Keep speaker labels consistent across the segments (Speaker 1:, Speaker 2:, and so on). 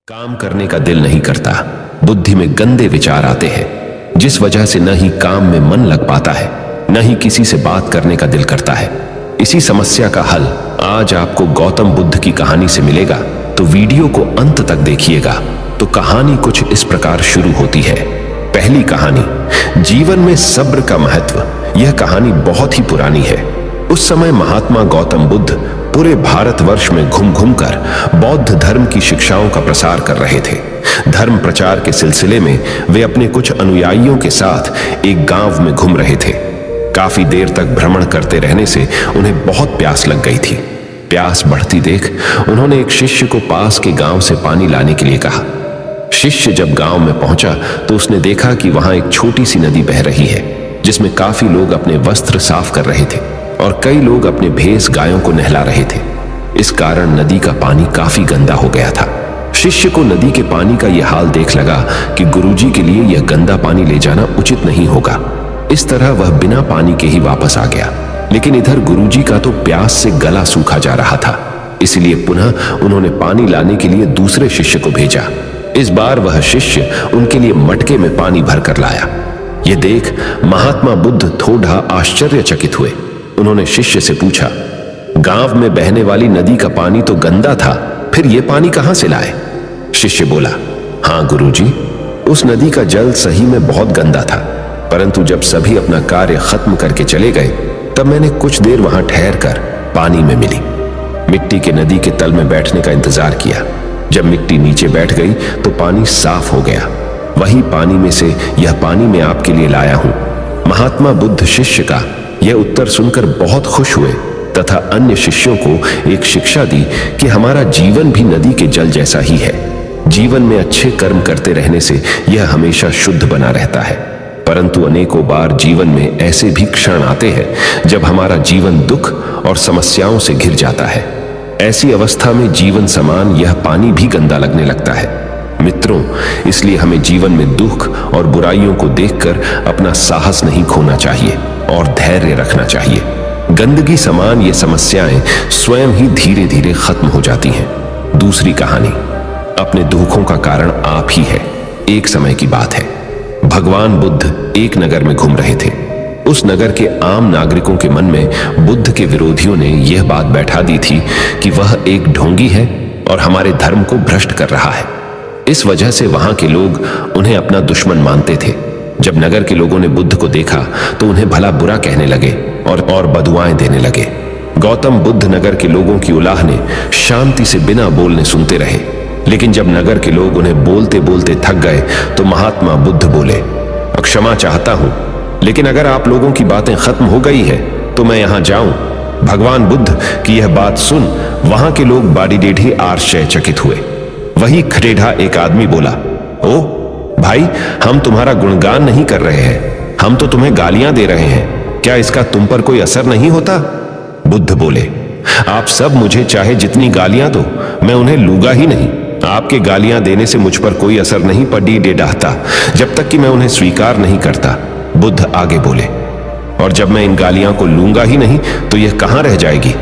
Speaker 1: काम करने का दिल नहीं करता, बुद्धि में गंदे विचार आते हैं, जिस वजह से न ही काम में मन लग पाता है, न ही किसी से बात करने का दिल करता है। इसी समस्या का हल आज आपको गौतम बुद्ध की कहानी से मिलेगा, तो वीडियो को अंत तक देखिएगा। तो कहानी कुछ इस प्रकार शुरू होती है। पहली कहानी, जीवन में सब्र का महत्व। यह कहानी बहुत ही पुरानी है। उस समय महात्मा गौतम बुद्ध पूरे भारतवर्ष में घूम घूम कर बौद्ध धर्म की शिक्षाओं का प्रसार कर रहे थे। धर्म प्रचार के सिलसिले में वे अपने कुछ अनुयायियों के साथ एक गांव में घूम रहे थे। काफी देर तक भ्रमण करते रहने से उन्हें बहुत प्यास लग गई थी। प्यास बढ़ती देख उन्होंने एक शिष्य को पास के गांव से पानी लाने के लिए कहा। शिष्य जब गांव में पहुंचा तो उसने देखा कि वहां एक छोटी सी नदी बह रही है, जिसमें काफी लोग अपने वस्त्र साफ कर रहे थे और कई लोग अपने भैंस गायों को नहला रहे थे। इस कारण नदी का पानी काफी गंदा हो गया था। शिष्य को नदी के पानी का यह हाल देख लगा कि गुरुजी के लिए यह गंदा पानी ले जाना उचित नहीं होगा। इस तरह वह बिना पानी के ही वापस आ गया। लेकिन इधर गुरुजी का तो प्यास से गला सूखा जा रहा था, इसलिए पुनः उन्होंने पानी लाने के लिए दूसरे शिष्य को भेजा। इस बार वह शिष्य उनके लिए मटके में पानी भरकर लाया। यह देख महात्मा बुद्ध थोड़ा आश्चर्यचकित हुए। उन्होंने शिष्य से पूछा, गांव में बहने वाली नदी का पानी तो गंदा था, फिर यह पानी कहां से लाए? शिष्य बोला, हां गुरुजी, उस नदी का जल सही में बहुत गंदा था, परंतु जब सभी अपना कार्य खत्म करके चले गए तब मैंने कुछ देर वहां ठहर कर पानी में मिली। मिट्टी के नदी के तल में बैठने का इंतजार किया। जब मिट्टी नीचे बैठ गई तो पानी साफ हो गया। वही पानी में से यह पानी मैं आपके लिए लाया हूं। महात्मा बुद्ध शिष्य का यह उत्तर सुनकर बहुत खुश हुए तथा अन्य शिष्यों को एक शिक्षा दी कि हमारा जीवन भी नदी के जल जैसा ही है। जीवन में अच्छे कर्म करते रहने से यह हमेशा शुद्ध बना रहता है, परंतु अनेकों बार जीवन में ऐसे भी क्षण आते हैं जब हमारा जीवन दुख और समस्याओं से घिर जाता है। ऐसी अवस्था में जीवन समान यह पानी भी गंदा लगने लगता है। मित्रों, इसलिए हमें जीवन में दुख और बुराइयों को देखकर अपना साहस नहीं खोना चाहिए और धैर्य रखना चाहिए। गंदगी समान ये समस्याएं स्वयं ही धीरे धीरे खत्म हो जाती हैं। दूसरी कहानी, अपने दुखों का कारण आप ही है। एक समय की बात है, भगवान बुद्ध एक नगर में घूम रहे थे। उस नगर के आम नागरिकों के मन में बुद्ध के विरोधियों ने यह बात बैठा दी थी कि वह एक ढोंगी है और हमारे धर्म को भ्रष्ट कर रहा है। इस वजह से वहां के लोग उन्हें अपना दुश्मन मानते थे। जब नगर के लोगों ने बुद्ध को देखा तो उन्हें भला बुरा कहने लगे और बदुआएं देने लगे। गौतम बुद्ध नगर के लोगों की उलाहने शांति से बिना बोलने सुनते रहे। लेकिन जब नगर के लोग उन्हें बोलते बोलते थक गए तो महात्मा बुद्ध बोले, क्षमा चाहता हूं, लेकिन अगर आप लोगों की बातें खत्म हो गई है तो मैं यहां जाऊं। भगवान बुद्ध की यह बात सुन वहां के लोग बाडीडेढ़ी आश्चर्यचकित हुए। वही खटेढ़ा एक आदमी बोला, ओ भाई, हम तुम्हारा गुणगान नहीं कर रहे हैं, हम तो तुम्हें गालियां दे रहे हैं। क्या इसका तुम पर कोई असर नहीं होता? बुद्ध बोले, आप सब मुझे चाहे जितनी गालियां दो, मैं उन्हें लूंगा ही नहीं। आपके गालियां देने से मुझ पर कोई असर नहीं पड़ी डेढ़ता, जब तक कि मैं उन्हें स्वीकार नहीं करता। बुद्ध आगे बोले, और जब मैं इन गालियां को लूंगा ही नहीं तो यह कहां रह जाएगी?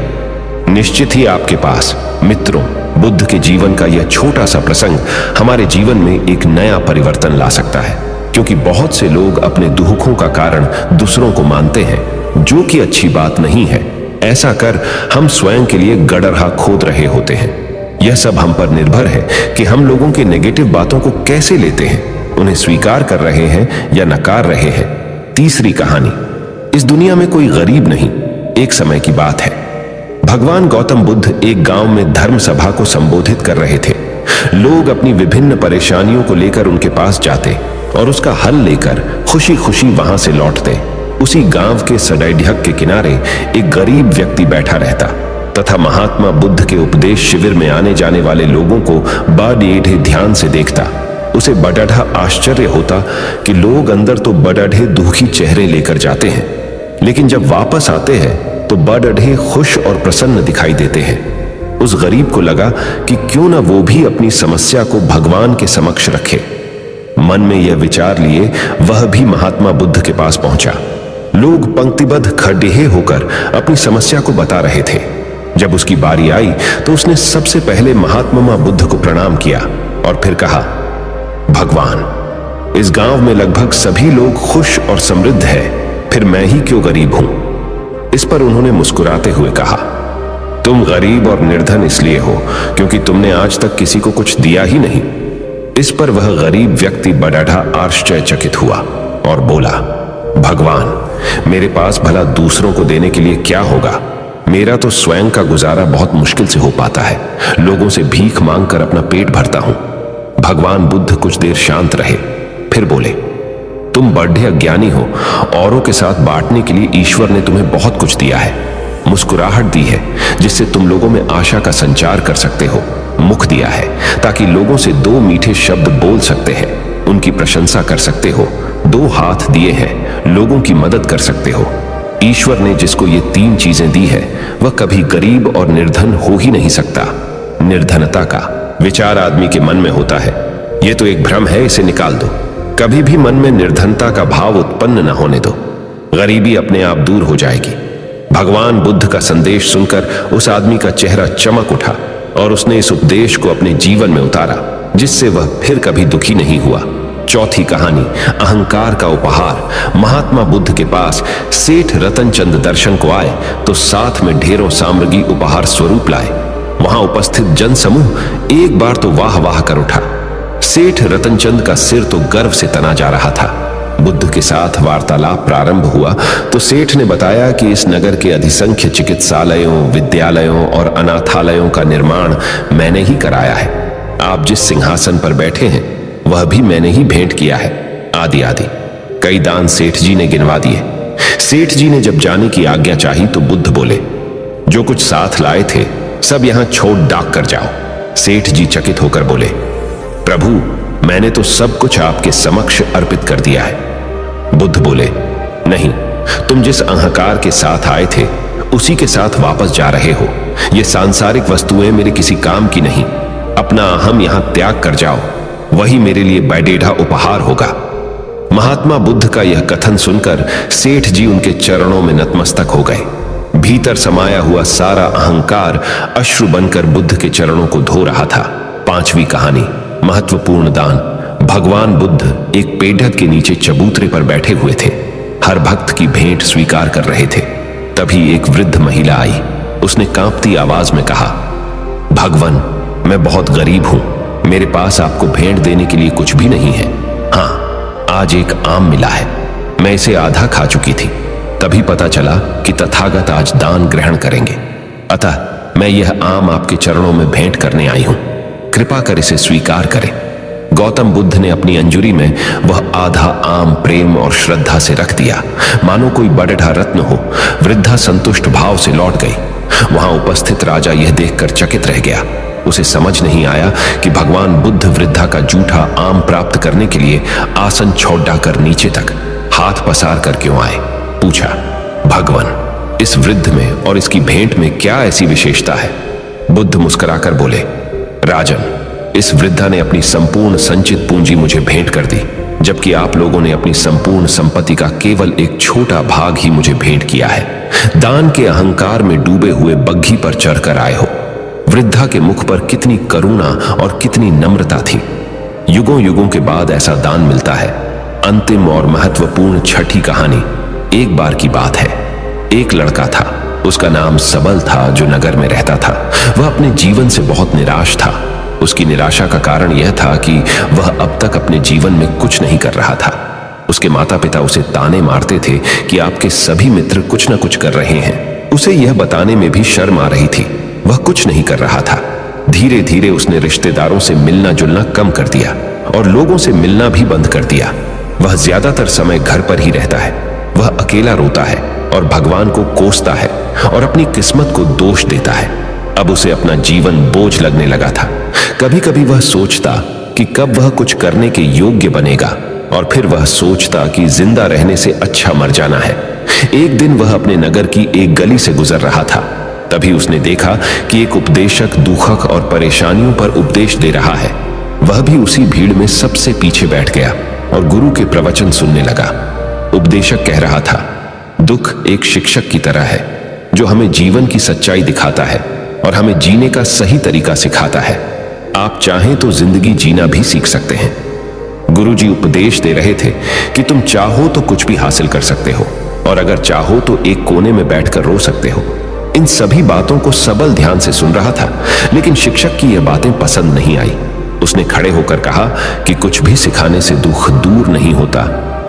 Speaker 1: निश्चित ही आपके पास। मित्रों, बुद्ध के जीवन का यह छोटा सा प्रसंग हमारे जीवन में एक नया परिवर्तन ला सकता है, क्योंकि बहुत से लोग अपने दुखों का कारण दूसरों को मानते हैं, जो कि अच्छी बात नहीं है। ऐसा कर हम स्वयं के लिए गड़रहा खोद रहे होते हैं। यह सब हम पर निर्भर है कि हम लोगों के नेगेटिव बातों को कैसे लेते हैं, उन्हें स्वीकार कर रहे हैं या नकार रहे हैं। तीसरी कहानी, इस दुनिया में कोई गरीब नहीं। एक समय की बात है, भगवान गौतम बुद्ध एक गांव में धर्म सभा को संबोधित कर रहे थे। लोग अपनी विभिन्न परेशानियों को लेकर उनके पास जाते और उसका हल लेकर खुशी खुशी वहां से लौटते। उसी गांव के सड़ैढक के किनारे एक गरीब व्यक्ति बैठा रहता तथा महात्मा बुद्ध के उपदेश शिविर में आने जाने वाले लोगों को बाडेढ़े ध्यान से देखता। उसे बड़ा आश्चर्य होता कि लोग अंदर तो बड़े दुखी चेहरे लेकर जाते हैं, लेकिन जब वापस आते हैं तो बड़े खुश और प्रसन्न दिखाई देते हैं। उस गरीब को लगा कि क्यों ना वो भी अपनी समस्या को भगवान के समक्ष रखे। मन में यह विचार लिए वह भी महात्मा बुद्ध के पास पहुंचा। लोग पंक्तिबद्ध खड़े होकर अपनी समस्या को बता रहे थे। जब उसकी बारी आई तो उसने सबसे पहले महात्मा बुद्ध को प्रणाम किया और फिर कहा, भगवान, इस गांव में लगभग सभी लोग खुश और समृद्ध है, फिर मैं ही क्यों गरीब हूं? इस पर उन्होंने मुस्कुराते हुए कहा, तुम गरीब और निर्धन इसलिए हो क्योंकि तुमने आज तक किसी को कुछ दिया ही नहीं। इस पर वह गरीब व्यक्ति बड़ा आश्चर्यचकित हुआ और बोला, भगवान, मेरे पास भला दूसरों को देने के लिए क्या होगा? मेरा तो स्वयं का गुजारा बहुत मुश्किल से हो पाता है। लोगों से भीख मांगकर अपना पेट भरता हूं। भगवान बुद्ध कुछ देर शांत रहे, फिर बोले, तुम बड़े अज्ञानी हो। औरों के साथ बांटने के लिए ईश्वर ने तुम्हें बहुत कुछ दिया है। मुस्कुराहट दी है जिससे तुम लोगों में आशा का संचार कर सकते हो। मुख दिया है ताकि लोगों से दो मीठे शब्द बोल सकते हैं, उनकी प्रशंसा कर सकते हो। दो हाथ दिए हैं, लोगों की मदद कर सकते हो। ईश्वर ने जिसको ये तीन चीजें दी है वह कभी गरीब और निर्धन हो ही नहीं सकता। निर्धनता का विचार आदमी के मन में होता है। यह तो एक भ्रम है, इसे निकाल दो। कभी भी मन में निर्धनता का भाव उत्पन्न न होने दो। गरीबी अपने आप दूर हो जाएगी। भगवान बुद्ध का संदेश सुनकर उस आदमी का चेहरा चमक उठा और उसने इस उपदेश को अपने जीवन में उतारा, जिससे वह फिर कभी दुखी नहीं हुआ। चौथी कहानी, अहंकार का उपहार। महात्मा बुद्ध के पास सेठ रतनचंद दर्शन को आए तो साथ में ढेरों सामग्री उपहार स्वरूप लाए। वहां उपस्थित जन समूह एक बार तो वाह वाह कर उठा। सेठ रतनचंद का सिर तो गर्व से तना जा रहा था। बुद्ध के साथ वार्तालाप प्रारंभ हुआ तो सेठ ने बताया कि इस नगर के अधिसंख्य चिकित्सालयों, विद्यालयों और अनाथालयों का निर्माण मैंने ही कराया है। आप जिस सिंहासन पर बैठे हैं वह भी मैंने ही भेंट किया है, आदि आदि। कई दान सेठ जी ने गिनवा दिए। सेठ जी ने जब जाने की आज्ञा चाही तो बुद्ध बोले, जो कुछ साथ लाए थे सब यहां छोड़ डाक कर जाओ। सेठ जी चकित होकर बोले, प्रभु, मैंने तो सब कुछ आपके समक्ष अर्पित कर दिया है। बुद्ध बोले, नहीं, तुम जिस अहंकार के साथ आए थे उसी के साथ वापस जा रहे हो। ये सांसारिक वस्तुएं मेरे किसी काम की नहीं। अपना अहम यहां त्याग कर जाओ, वही मेरे लिए बैडेढ़ा उपहार होगा। महात्मा बुद्ध का यह कथन सुनकर सेठ जी उनके चरणों में नतमस्तक हो गए। भीतर समाया हुआ सारा अहंकार अश्रु बनकर बुद्ध के चरणों को धो रहा था। पांचवी कहानी, महत्वपूर्ण दान। भगवान बुद्ध एक पेड़ के नीचे चबूतरे पर बैठे हुए थे। हर भक्त की भेंट स्वीकार कर रहे थे। तभी एक वृद्ध महिला आई। उसने कांपती आवाज में कहा, भगवान, मैं बहुत गरीब हूं। मेरे पास आपको भेंट देने के लिए कुछ भी नहीं है। हाँ, आज एक आम मिला है। मैं इसे आधा खा चुकी थी। तभी पता चला कि तथागत आज दान ग्रहण करेंगे। अतः मैं यह आम आपके चरणों में भेंट करने आई हूं। कृपा कर इसे स्वीकार करें। गौतम बुद्ध ने अपनी अंजुरी में वह आधा आम प्रेम और श्रद्धा से रख दिया, मानो कोई बड़ेढ़ा रत्न हो। वृद्धा संतुष्ट भाव से लौट गई। वहां उपस्थित राजा यह देखकर चकित रह गया। उसे समझ नहीं आया कि भगवान बुद्ध वृद्धा का जूठा आम प्राप्त करने के लिए आसन छोड़कर नीचे तक हाथ पसार कर क्यों आए। पूछा, भगवान, इस वृद्ध में और इसकी भेंट में क्या ऐसी विशेषता है? बुद्ध मुस्कुराकर बोले, राजन, इस वृद्धा ने अपनी संपूर्ण संचित पूंजी मुझे भेंट कर दी, जबकि आप लोगों ने अपनी संपूर्ण संपत्ति का केवल एक छोटा भाग ही मुझे भेंट किया है। दान के अहंकार में डूबे हुए बग्घी पर चढ़कर आए हो। वृद्धा के मुख पर कितनी करुणा और कितनी नम्रता थी। युगों युगों के बाद ऐसा दान मिलता है। अंतिम और महत्वपूर्ण छठी कहानी। एक बार की बात है, एक लड़का था। उसका नाम सबल था, जो नगर में रहता था। वह अपने जीवन से बहुत निराश था। उसकी निराशा का कारण यह था कि वह अब तक अपने जीवन में कुछ नहीं कर रहा था। उसके माता पिता उसे ताने मारते थे कि आपके सभी मित्र कुछ न कुछ कर रहे हैं। उसे यह बताने में भी शर्म आ रही थी। वह कुछ नहीं कर रहा था। धीरे धीरे उसने रिश्तेदारों से मिलना जुलना कम कर दिया और लोगों से मिलना भी बंद कर दिया। वह ज्यादातर समय घर पर ही रहता है। वह अकेला रोता है और भगवान को कोसता है और अपनी किस्मत को दोष देता है। अब उसे अपना जीवन बोझ लगने लगा था। कभी कभी वह सोचता कि कब वह कुछ करने के योग्य बनेगा, और फिर वह सोचता कि जिंदा रहने से अच्छा मर जाना है। एक दिन वह अपने नगर की एक गली से गुजर रहा था। तभी उसने देखा कि एक उपदेशक दुखक और परेशानियों पर उपदेश दे रहा है। वह भी उसी भीड़ में सबसे पीछे बैठ गया और गुरु के प्रवचन सुनने लगा। उपदेशक कह रहा था, दुख एक शिक्षक की तरह है जो हमें जीवन की सच्चाई दिखाता है और हमें जीने का सही तरीका सिखाता है। आप चाहें तो जिंदगी जीना भी सीख सकते हैं। गुरुजी उपदेश दे रहे थे कि तुम चाहो तो कुछ भी हासिल कर सकते हो, और अगर चाहो तो एक कोने में बैठकर रो सकते हो। इन सभी बातों को सबल ध्यान से सुन रहा था, लेकिन शिक्षक की यह बातें पसंद नहीं आई। उसने खड़े होकर कहा कि कुछ भी सिखाने से दुख दूर नहीं होता,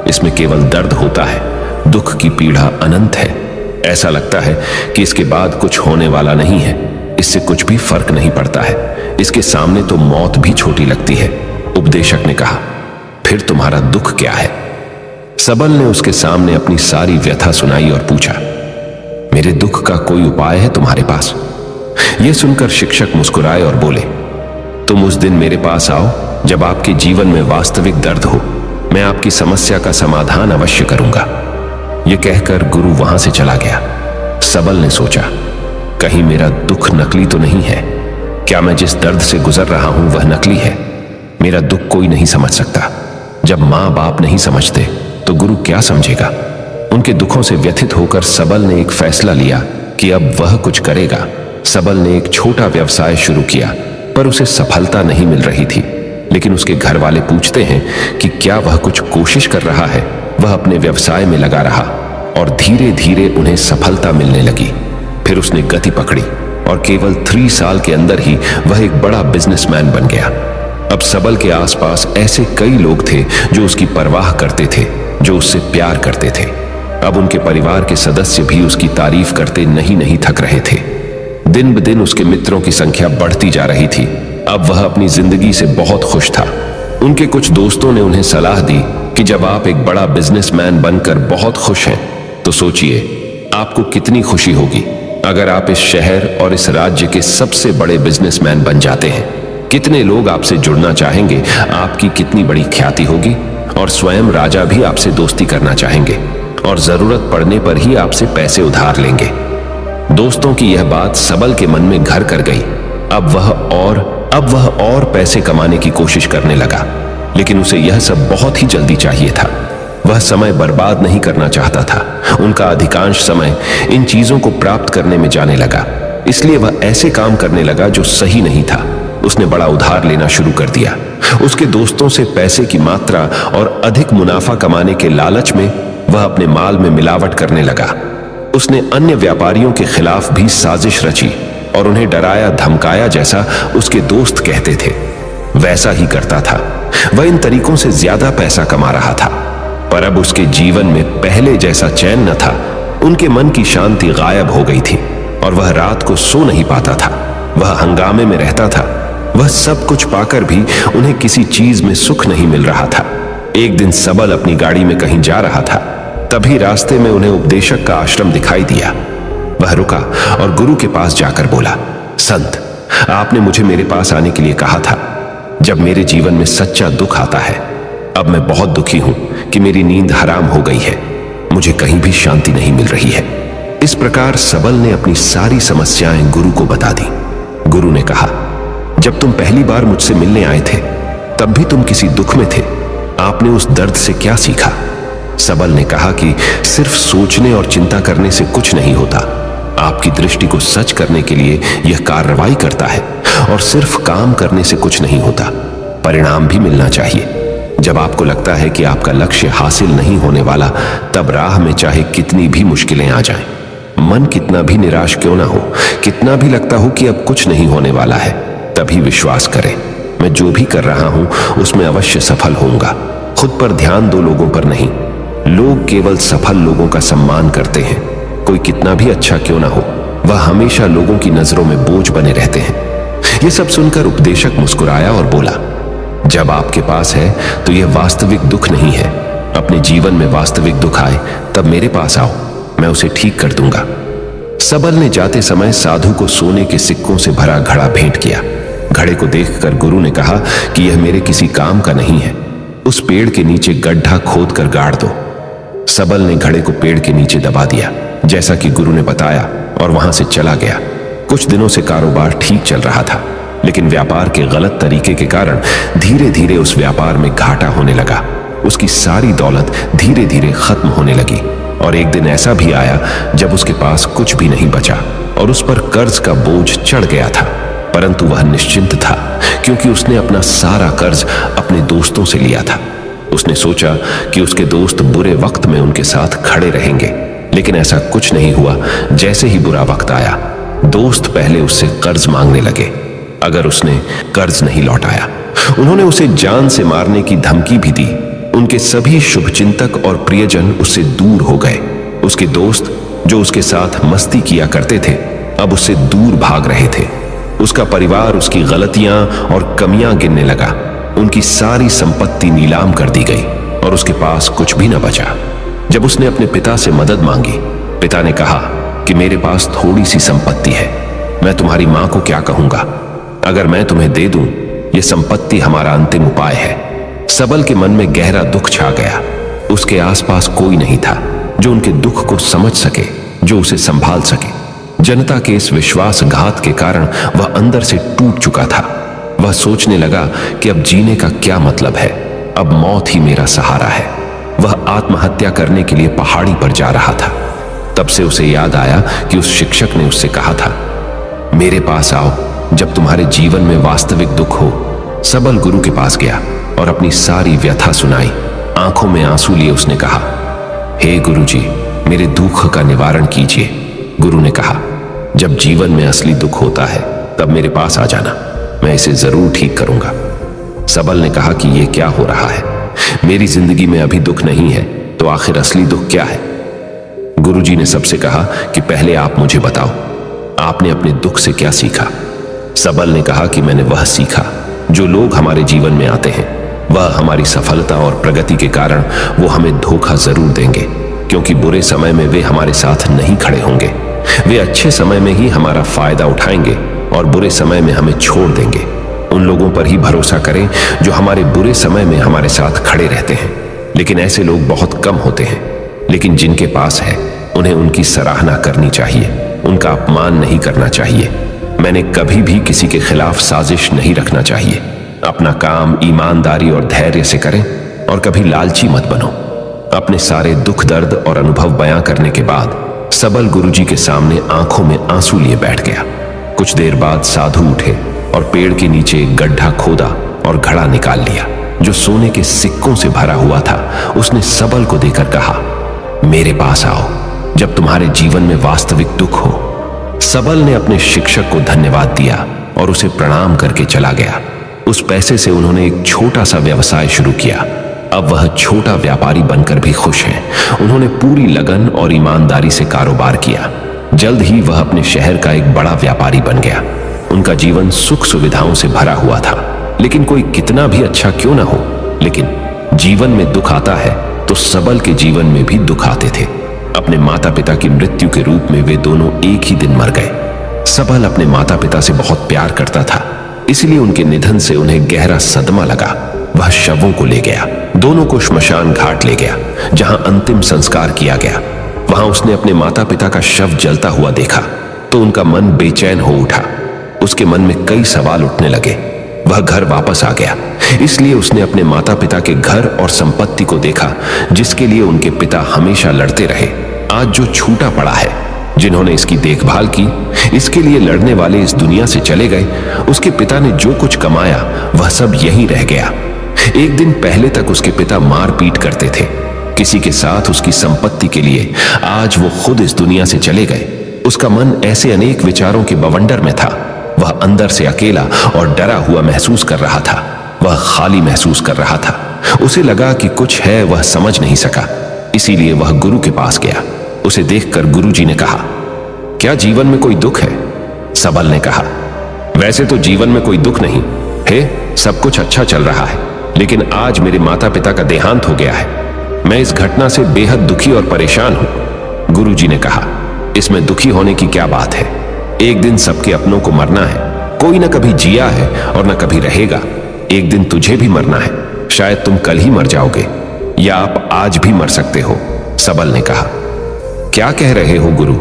Speaker 1: इसमें केवल दर्द होता है। दुख की पीड़ा अनंत है। ऐसा लगता है कि इसके बाद कुछ होने वाला नहीं है, इससे कुछ भी फर्क नहीं पड़ता है, इसके सामने तो मौत भी छोटी लगती है। उपदेशक ने कहा, फिर तुम्हारा दुख क्या है? सबल ने उसके सामने अपनी सारी व्यथा सुनाई और पूछा, मेरे दुख का कोई उपाय है तुम्हारे पास? यह सुनकर शिक्षक मुस्कुराए और बोले, तुम उस दिन मेरे पास आओ जब आपके जीवन में वास्तविक दर्द हो, मैं आपकी समस्या का समाधान अवश्य करूंगा। यह कहकर गुरु वहां से चला गया। सबल ने सोचा, कहीं मेरा दुख नकली तो नहीं है? क्या मैं जिस दर्द से गुजर रहा हूं वह नकली है? मेरा दुख कोई नहीं समझ सकता। जब मां बाप नहीं समझते तो गुरु क्या समझेगा? उनके दुखों से व्यथित होकर सबल ने एक फैसला लिया कि अब वह कुछ करेगा। सबल ने एक छोटा व्यवसाय शुरू किया, पर उसे सफलता नहीं मिल रही थी। लेकिन उसके घर वाले पूछते हैं कि क्या वह कुछ कोशिश कर रहा है। वह अपने व्यवसाय में लगा रहा और धीरे धीरे उन्हें सफलता मिलने लगी। फिर उसने गति पकड़ी और केवल 3 साल के अंदर ही वह एक बड़ा बिजनेसमैन बन गया। अब सबल के आसपास ऐसे कई लोग थे जो उसकी परवाह करते थे, जो उससे प्यार करते थे। अब उनके परिवार के सदस्य भी उसकी तारीफ करते नहीं थक रहे थे। दिन ब दिन उसके मित्रों की संख्या बढ़ती जा रही थी। अब वह अपनी जिंदगी से बहुत खुश था। उनके कुछ दोस्तों ने उन्हें सलाह दी कि जब आप एक बड़ा बिजनेसमैन बनकर बहुत खुश हैं, तो सोचिए आपको कितनी खुशी होगी अगर आप इस शहर और इस राज्य के सबसे बड़े बिजनेसमैन बन जाते हैं। कितने लोग आपसे जुड़ना चाहेंगे, आपकी कितनी बड़ी ख्याति होगी, और स्वयं राजा भी आपसे दोस्ती करना चाहेंगे और जरूरत पड़ने पर ही आपसे पैसे उधार लेंगे। दोस्तों की यह बात सबल के मन में घर कर गई। अब वह और पैसे कमाने की कोशिश करने लगा, लेकिन उसे यह सब बहुत ही जल्दी चाहिए था। वह समय बर्बाद नहीं करना चाहता था। उनका अधिकांश समय इन चीजों को प्राप्त करने में जाने लगा। इसलिए वह ऐसे काम करने लगा जो सही नहीं था। उसने बड़ा उधार लेना शुरू कर दिया। उसके दोस्तों से पैसे की मात्रा और अधिक मुनाफा कमाने के लालच में वह अपने माल में मिलावट करने लगा। उसने अन्य व्यापारियों के खिलाफ भी साजिश रची और उन्हें डराया धमकाया, जैसा उसके दोस्त कहते थे वैसा ही करता था। वह इन तरीकों से ज्यादा पैसा कमा रहा था, पर अब उसके जीवन में पहले जैसा चैन न था। उनके मन की शांति गायब हो गई थी और वह रात को सो नहीं पाता था। वह हंगामे में रहता था। वह सब कुछ पाकर भी उन्हें किसी चीज में सुख नहीं मिल रहा था। एक दिन सबल अपनी गाड़ी में कहीं जा रहा था, तभी रास्ते में उन्हें उपदेशक का आश्रम दिखाई दिया। वह रुका और गुरु के पास जाकर बोला, संत, आपने मुझे मेरे पास आने के लिए कहा था जब मेरे जीवन में सच्चा दुख आता है। अब मैं बहुत दुखी हूं कि मेरी नींद हराम हो गई है, मुझे कहीं भी शांति नहीं मिल रही है। इस प्रकार सबल ने अपनी सारी समस्याएं गुरु को बता दी। गुरु ने कहा, जब तुम पहली बार मुझसे मिलने आए थे तब भी तुम किसी दुख में थे। आपने उस दर्द से क्या सीखा? सबल ने कहा कि सिर्फ सोचने और चिंता करने से कुछ नहीं होता। आपकी दृष्टि को सच करने के लिए यह कार्रवाई करता है, और सिर्फ काम करने से कुछ नहीं होता, परिणाम भी मिलना चाहिए। जब आपको लगता है कि आपका लक्ष्य हासिल नहीं होने वाला, तब राह में चाहे कितनी भी मुश्किलें आ जाएं, मन कितना भी निराश क्यों ना हो, कितना भी लगता हो कि अब कुछ नहीं होने वाला है, तभी विश्वास करें, मैं जो भी कर रहा हूं उसमें अवश्य सफल होऊंगा। खुद पर ध्यान दो, लोगों पर नहीं। लोग केवल सफल लोगों का सम्मान करते हैं। कोई कितना भी अच्छा क्यों ना हो, वह हमेशा लोगों की नजरों में बोझ बने रहते हैं। यह सब सुनकर उपदेशक मुस्कुराया और बोला, जब आपके पास है तो यह वास्तविक दुख नहीं है। अपने जीवन में वास्तविक दुख आए तब मेरे पास आओ, मैं उसे ठीक कर दूंगा। सबल ने जाते समय साधु को सोने के सिक्कों से भरा घड़ा भेंट किया। घड़े को देखकर गुरु ने कहा कि यह मेरे किसी काम का नहीं है, उस पेड़ के नीचे गड्ढा खोद कर गाड़ दो। सबल ने घड़े को पेड़ के नीचे दबा दिया, जैसा कि गुरु ने बताया, और वहां से चला गया। कुछ दिनों से कारोबार ठीक चल रहा था, लेकिन व्यापार के गलत तरीके के कारण धीरे धीरे उस व्यापार में घाटा होने लगा। उसकी सारी दौलत धीरे धीरे खत्म होने लगी, और एक दिन ऐसा भी आया जब उसके पास कुछ भी नहीं बचा और उस पर कर्ज का बोझ चढ़ गया था। परंतु वह निश्चिंत था, क्योंकि उसने अपना सारा कर्ज अपने दोस्तों से लिया था। उसने सोचा कि उसके दोस्त बुरे वक्त में उनके साथ खड़े रहेंगे, लेकिन ऐसा कुछ नहीं हुआ। जैसे ही बुरा वक्त आया, दोस्त पहले उससे कर्ज मांगने लगे। अगर उसने कर्ज नहीं लौटाया, उन्होंने उसे जान से मारने की धमकी भी दी। उनके सभी शुभचिंतक और प्रियजन उससे दूर हो गए। उसके दोस्त जो उसके साथ मस्ती किया करते थे, अब उससे दूर भाग रहे थे। उसका परिवार उसकी गलतियां और कमियां गिनने लगा। उनकी सारी संपत्ति नीलाम कर दी गई और उसके पास कुछ भी न बचा। जब उसने अपने पिता से मदद मांगी, पिता ने कहा कि मेरे पास थोड़ी सी संपत्ति है, मैं तुम्हारी मां को क्या कहूंगा? अगर मैं तुम्हें दे दूं, यह संपत्ति हमारा अंतिम उपाय है। सबल के मन में गहरा दुख छा गया। उसके आसपास कोई नहीं था जो उनके दुख को समझ सके, जो उसे संभाल सके। जनता के इस विश्वासघात के कारण वह अंदर से टूट चुका था। वह सोचने लगा कि अब जीने का क्या मतलब है, अब मौत ही मेरा सहारा है। वह आत्महत्या करने के लिए पहाड़ी पर जा रहा था। तब से उसे याद आया कि उस शिक्षक ने उससे कहा था, मेरे पास आओ जब तुम्हारे जीवन में वास्तविक दुख हो। सबल गुरु के पास गया और अपनी सारी व्यथा सुनाई। आंखों में आंसू लिए उसने कहा, हे गुरुजी, मेरे दुख का निवारण कीजिए। गुरु ने कहा, जब जीवन में असली दुख होता है तब मेरे पास आ जाना, मैं इसे जरूर ठीक करूंगा। सबल ने कहा कि यह क्या हो रहा है? मेरी जिंदगी में अभी दुख नहीं है, तो आखिर असली दुख क्या है? गुरुजी ने सबसे कहा कि पहले आप मुझे बताओ, आपने अपने दुख से क्या सीखा? सबल ने कहा कि मैंने वह सीखा, जो लोग हमारे जीवन में आते हैं, वह हमारी सफलता और प्रगति के कारण वो हमें धोखा जरूर देंगे, क्योंकि बुरे समय में वे हमारे साथ नहीं खड़े होंगे। वे अच्छे समय में ही हमारा फायदा उठाएंगे और बुरे समय में हमें छोड़ देंगे। उन लोगों पर ही भरोसा करें जो हमारे बुरे समय में हमारे साथ खड़े रहते हैं। लेकिन ऐसे लोग बहुत कम होते हैं, लेकिन जिनके पास है उन्हें उनकी सराहना करनी चाहिए, उनका अपमान नहीं करना चाहिए। मैंने कभी भी किसी के खिलाफ साजिश नहीं रखना चाहिए। अपना काम ईमानदारी और धैर्य से करें और कभी लालची मत बनो। अपने सारे दुख दर्द और अनुभव बयां करने के बाद सबल गुरुजी के सामने आंखों में आंसू लिए बैठ गया। कुछ देर बाद साधु उठे और पेड़ के नीचे एक गड्ढा खोदा और घड़ा निकाल लिया जो सोने के सिक्कों से भरा हुआ था। उसने सबल को देकर कहा, मेरे पास आओ जब तुम्हारे जीवन में वास्तविक दुख हो। सबल ने अपने शिक्षक को धन्यवाद दिया और उसे प्रणाम करके चला गया। उस पैसे से उन्होंने एक छोटा सा व्यवसाय शुरू किया। अब वह छोटा व्यापारी बनकर भी खुश हैं। उन्होंने पूरी लगन और ईमानदारी से कारोबार किया। जल्द ही वह अपने शहर का एक बड़ा व्यापारी बन गया। उनका जीवन सुख सुविधाओं से भरा हुआ था। लेकिन कोई कितना भी अच्छा क्यों ना हो, लेकिन जीवन में दुख आता है तो सबल के जीवन में भी दुख आते थे। अपने माता पिता की मृत्यु के रूप में वे दोनों एक ही दिन मर गए। सबल अपने माता पिता से बहुत प्यार करता था, इसलिए उनके निधन से उन्हें गहरा सदमा लगा। वह शवों को ले गया, दोनों को श्मशान घाट ले गया, जहां अंतिम संस्कार किया गया। वहां उसने अपने माता पिता का शव जलता हुआ देखा तो उनका मन बेचैन हो उठा। उसके मन में कई सवाल उठने लगे। वह घर वापस आ गया, इसलिए उसने अपने माता पिता के घर और संपत्ति को देखा, जिसके लिए उनके पिता हमेशा लड़ते रहे। आज जो छूटा पड़ा है, जिन्होंने इसकी देखभाल की, इसके लिए लड़ने वाले इस दुनिया से चले गए। उसके पिता ने जो कुछ कमाया वह सब यहीं रह गया। एक दिन पहले तक उसके पिता मार पीट करते थे किसी के साथ उसकी संपत्ति के लिए। आज वो खुद इस दुनिया से चले गए। उसका मन ऐसे अनेक विचारों के बवंडर में था। वह अंदर से अकेला और डरा हुआ महसूस कर रहा था। वह खाली महसूस कर रहा था। उसे लगा कि कुछ है, वह समझ नहीं सका। इसीलिए वह गुरु के पास गया। उसे देखकर गुरुजी ने कहा, क्या जीवन में कोई दुख है? सबल ने कहा, वैसे तो जीवन में कोई दुख नहीं है, सब कुछ अच्छा चल रहा है, लेकिन आज मेरे माता पिता का देहांत हो गया है। मैं इस घटना से बेहद दुखी और परेशान हूं। गुरुजी ने कहा, इसमें दुखी होने की क्या बात है? एक दिन सबके अपनों को मरना है। कोई न कभी जिया है और न कभी रहेगा। एक दिन तुझे भी मरना है। शायद तुम कल ही मर जाओगे या आप आज भी मर सकते हो। सबल ने कहा, क्या कह रहे हो गुरु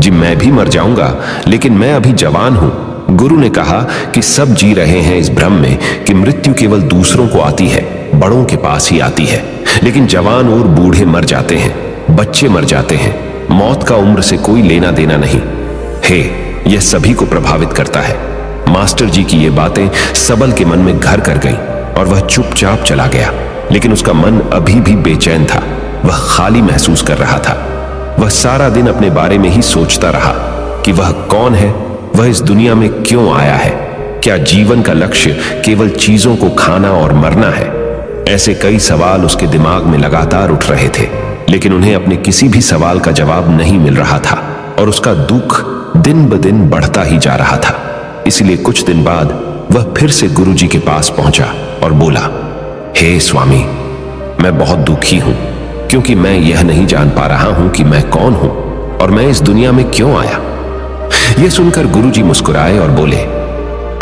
Speaker 1: जी? मैं भी मर जाऊंगा, लेकिन मैं अभी जवान हूं। गुरु ने कहा कि सब जी रहे हैं इस भ्रम में कि मृत्यु केवल दूसरों को आती है, बड़ों के पास ही आती है। लेकिन जवान और बूढ़े मर जाते हैं, बच्चे मर जाते हैं। मौत का उम्र से कोई लेना देना नहीं है। यह सभी को प्रभावित करता है। मास्टर जी की ये बातें सबल के मन में घर कर गईं और वह चुपचाप चला गया। लेकिन उसका मन अभी भी बेचैन था, वह खाली महसूस कर रहा था। वह सारा दिन अपने बारे में ही सोचता रहा कि वह कौन है, वह इस दुनिया में क्यों आया है, क्या जीवन का लक्ष्य केवल चीजों को खाना और मरना है। ऐसे कई सवाल उसके दिमाग में लगातार उठ रहे थे, लेकिन उन्हें अपने किसी भी सवाल का जवाब नहीं मिल रहा था और उसका दुख दिन ब दिन बढ़ता ही जा रहा था। इसलिए कुछ दिन बाद वह फिर से गुरुजी के पास पहुंचा और बोला, हे स्वामी, मैं बहुत दुखी हूं क्योंकि मैं यह नहीं जान पा रहा हूं कि मैं कौन हूं और मैं इस दुनिया में क्यों आया। यह सुनकर गुरुजी मुस्कुराए और बोले,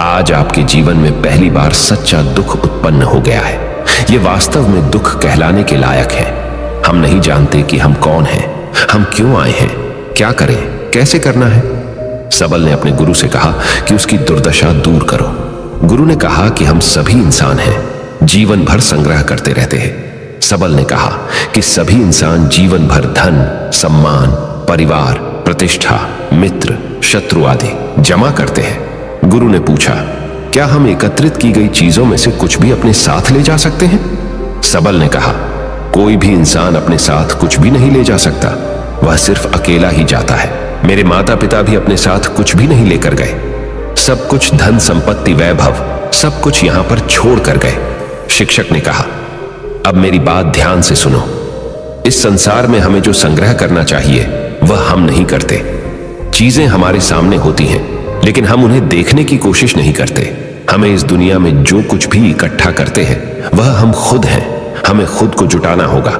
Speaker 1: आज आपके जीवन में पहली बार सच्चा दुख उत्पन्न हो गया है। यह वास्तव में दुख कहलाने के लायक है। हम नहीं जानते कि हम कौन हैं, हम क्यों आए हैं, क्या करें, कैसे करना है। सबल ने अपने गुरु से कहा कि उसकी दुर्दशा दूर करो। गुरु ने कहा कि हम सभी इंसान हैं, जीवन भर संग्रह करते रहते हैं। सबल ने कहा कि सभी इंसान जीवन भर धन, सम्मान, परिवार, प्रतिष्ठा, मित्र, शत्रु आदि जमा करते हैं। गुरु ने पूछा, क्या हम एकत्रित की गई चीजों में से कुछ भी अपने साथ ले जा सकते हैं? सबल ने कहा, कोई भी इंसान अपने साथ कुछ भी नहीं ले जा सकता, वह सिर्फ अकेला ही जाता है। मेरे माता पिता भी अपने साथ कुछ भी नहीं लेकर गए। सब कुछ धन संपत्ति वैभव सब कुछ यहां पर छोड़ कर गए। शिक्षक ने कहा, अब मेरी बात ध्यान से सुनो। इस संसार में हमें जो संग्रह करना चाहिए वह हम नहीं करते। चीजें हमारे सामने होती हैं, लेकिन हम उन्हें देखने की कोशिश नहीं करते। हमें इस दुनिया में जो कुछ भी इकट्ठा करते हैं वह हम खुद हैं। हमें खुद को जुटाना होगा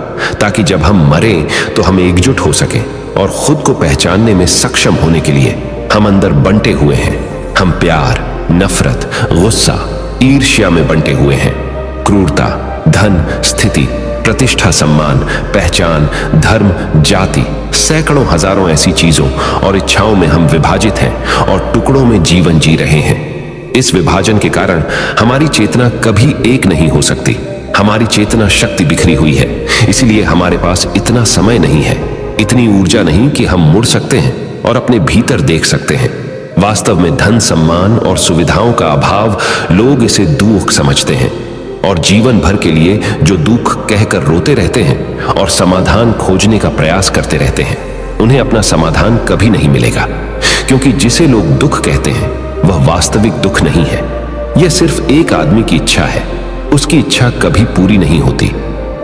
Speaker 1: ताकि जब हम मरें तो हम एकजुट हो सकें और खुद को पहचानने में सक्षम होने के लिए हम अंदर बंटे हुए हैं। हम प्यार, नफरत, गुस्सा, ईर्ष्या में बंटे हुए हैं। क्रूरता, धन, स्थिति, प्रतिष्ठा, सम्मान, पहचान, धर्म, जाति, सैकड़ों हजारों ऐसी चीजों और इच्छाओं में हम विभाजित हैं और टुकड़ों में जीवन जी रहे हैं। इस विभाजन के कारण हमारी चेतना कभी एक नहीं हो सकती। हमारी चेतना शक्ति बिखरी हुई है, इसलिए हमारे पास इतना समय नहीं है, इतनी ऊर्जा नहीं कि हम मुड़ सकते हैं और अपने भीतर देख सकते हैं। वास्तव में धन, सम्मान और सुविधाओं का अभाव लोग इसे दुख समझते हैं और जीवन भर के लिए जो दुख कहकर रोते रहते हैं और समाधान खोजने का प्रयास करते रहते हैं, उन्हें अपना समाधान कभी नहीं मिलेगा, क्योंकि जिसे लोग दुख कहते हैं वह वास्तविक दुख नहीं है। यह सिर्फ एक आदमी की इच्छा है, उसकी इच्छा कभी पूरी नहीं होती।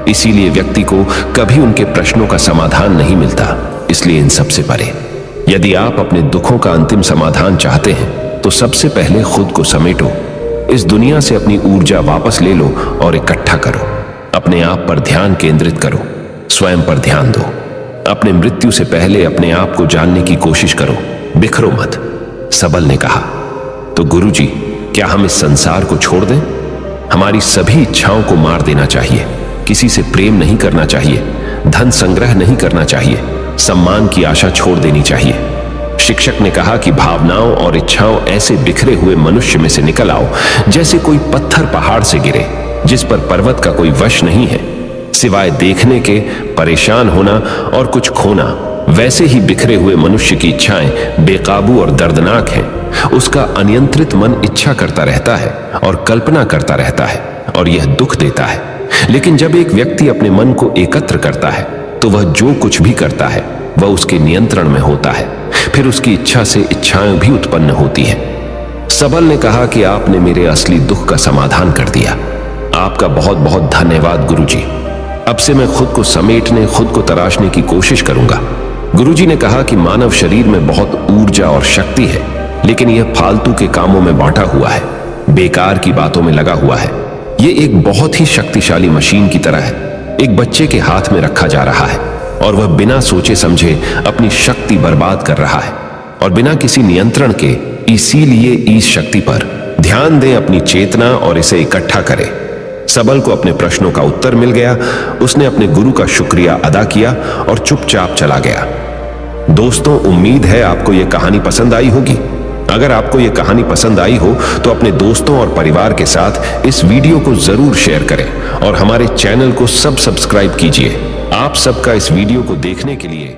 Speaker 1: इसीलिए व्यक्ति को कभी उनके प्रश्नों का समाधान नहीं मिलता। इसलिए इन सबसे परे, यदि आप अपने दुखों का अंतिम समाधान चाहते हैं तो सबसे पहले खुद को समेटो। इस दुनिया से अपनी ऊर्जा वापस ले लो और इकट्ठा करो। अपने आप पर ध्यान केंद्रित करो, स्वयं पर ध्यान दो। अपने मृत्यु से पहले अपने आप को जानने की कोशिश करो, बिखरो मत। सबल ने कहा, तो गुरुजी, क्या हम इस संसार को छोड़ दें? हमारी सभी इच्छाओं को मार देना चाहिए। किसी से प्रेम नहीं करना चाहिए, धन संग्रह नहीं करना चाहिए, सम्मान की आशा छोड़ देनी चाहिए। शिक्षक ने कहा कि भावनाओं और इच्छाओं ऐसे बिखरे हुए मनुष्य में से निकल आओ जैसे कोई पत्थर पहाड़ से गिरे, जिस पर पर्वत का कोई वश नहीं है, सिवाय देखने के परेशान होना और कुछ खोना। वैसे ही बिखरे हुए मनुष्य की इच्छाएं बेकाबू और दर्दनाक हैं। उसका अनियंत्रित मन इच्छा करता रहता है और कल्पना करता रहता है और यह दुख देता है। लेकिन जब एक व्यक्ति अपने मन को एकत्र करता है तो वह जो कुछ भी करता है वह उसके नियंत्रण में होता है। फिर उसकी इच्छा से इच्छाएं भी उत्पन्न होती हैं। सबल ने कहा कि आपने मेरे असली दुख का समाधान कर दिया। आपका बहुत बहुत धन्यवाद गुरुजी। अब से मैं खुद को समेटने, खुद को तराशने की कोशिश करूंगा। गुरुजी ने कहा कि मानव शरीर में बहुत ऊर्जा और शक्ति है, लेकिन यह फालतू के कामों में बांटा हुआ है, बेकार की बातों में लगा हुआ है। यह एक बहुत ही शक्तिशाली मशीन की तरह है, एक बच्चे के हाथ में रखा जा रहा है और वह बिना सोचे समझे अपनी शक्ति बर्बाद कर रहा है और बिना किसी नियंत्रण के। इसीलिए इस शक्ति पर ध्यान दें, अपनी चेतना, और इसे इकट्ठा करें। सबल को अपने प्रश्नों का उत्तर मिल गया। उसने अपने गुरु का शुक्रिया अदा किया और चुपचाप चला गया। दोस्तों, उम्मीद है आपको यह कहानी पसंद आई होगी। अगर आपको यह कहानी पसंद आई हो तो अपने दोस्तों और परिवार के साथ इस वीडियो को जरूर शेयर करें और हमारे चैनल को सब्सक्राइब कीजिए। आप सबका इस वीडियो को देखने के लिए